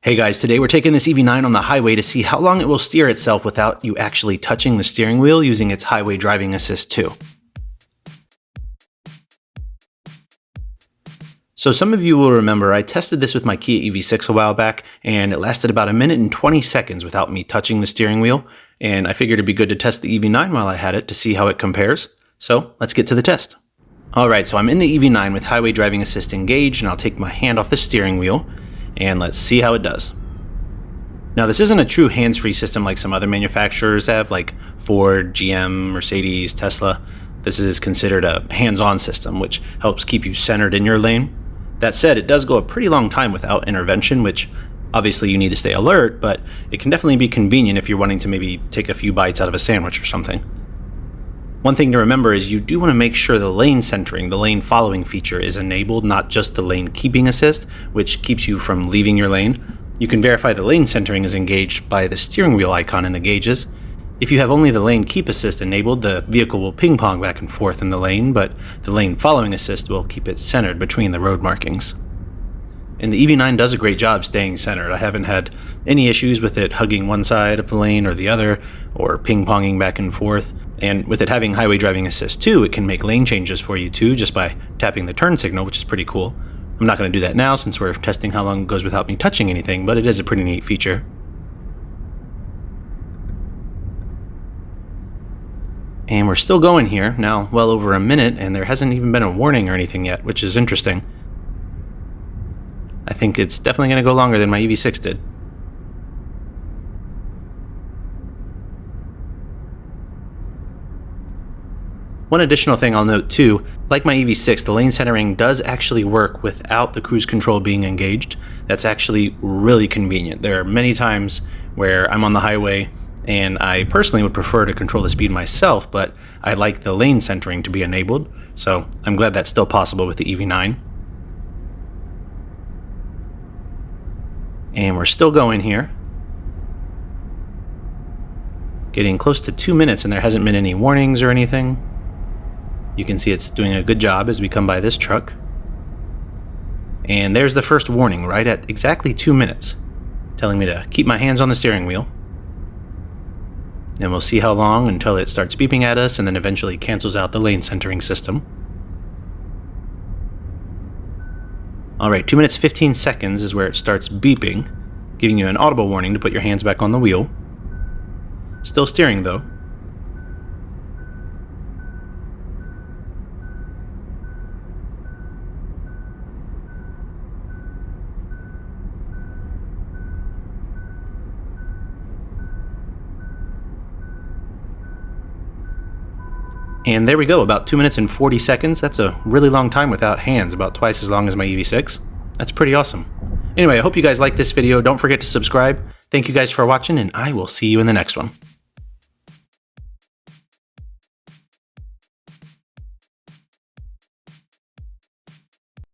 Hey guys, today we're taking this EV9 on the highway to see how long it will steer itself without you actually touching the steering wheel using its highway driving assist 2. So some of you will remember I tested this with my Kia EV6 a while back, and it lasted about 1 minute and 20 seconds without me touching the steering wheel, and I figured it'd be good to test the EV9 while I had it to see how it compares. So let's get to the test. Alright, so I'm in the EV9 with highway driving assist engaged, and I'll take my hand off the steering wheel, and let's see how it does. Now this isn't a true hands-free system like some other manufacturers have, like Ford, GM, Mercedes, Tesla. This is considered a hands-on system, which helps keep you centered in your lane. That said, it does go a pretty long time without intervention, which obviously you need to stay alert, but it can definitely be convenient if you're wanting to maybe take a few bites out of a sandwich or something. One thing to remember is you do want to make sure the lane centering, the lane following feature is enabled, not just the lane keeping assist, which keeps you from leaving your lane. You can verify the lane centering is engaged by the steering wheel icon in the gauges. If you have only the lane keep assist enabled, the vehicle will ping pong back and forth in the lane, but the lane following assist will keep it centered between the road markings. And the EV9 does a great job staying centered. I haven't had any issues with it hugging one side of the lane or the other, or ping-ponging back and forth. And with it having highway driving assist too, it can make lane changes for you too, just by tapping the turn signal, which is pretty cool. I'm not going to do that now since we're testing how long it goes without me touching anything, but it is a pretty neat feature. And we're still going here, now well over 1 minute, and there hasn't even been a warning or anything yet, which is interesting. I think it's definitely going to go longer than my EV6 did. One additional thing I'll note too, like my EV6, the lane centering does actually work without the cruise control being engaged. That's actually really convenient. There are many times where I'm on the highway and I personally would prefer to control the speed myself, but I like the lane centering to be enabled, so I'm glad that's still possible with the EV9. And we're still going here. Getting close to 2 minutes and there hasn't been any warnings or anything. You can see it's doing a good job as we come by this truck. And there's the first warning right at exactly 2 minutes, telling me to keep my hands on the steering wheel. And we'll see how long until it starts beeping at us and then eventually cancels out the lane centering system. Alright, 2 minutes 15 seconds is where it starts beeping, giving you an audible warning to put your hands back on the wheel. Still steering though. And there we go, about 2 minutes and 40 seconds. That's a really long time without hands, about twice as long as my EV6. That's pretty awesome. Anyway, I hope you guys liked this video. Don't forget to subscribe. Thank you guys for watching, and I will see you in the next one.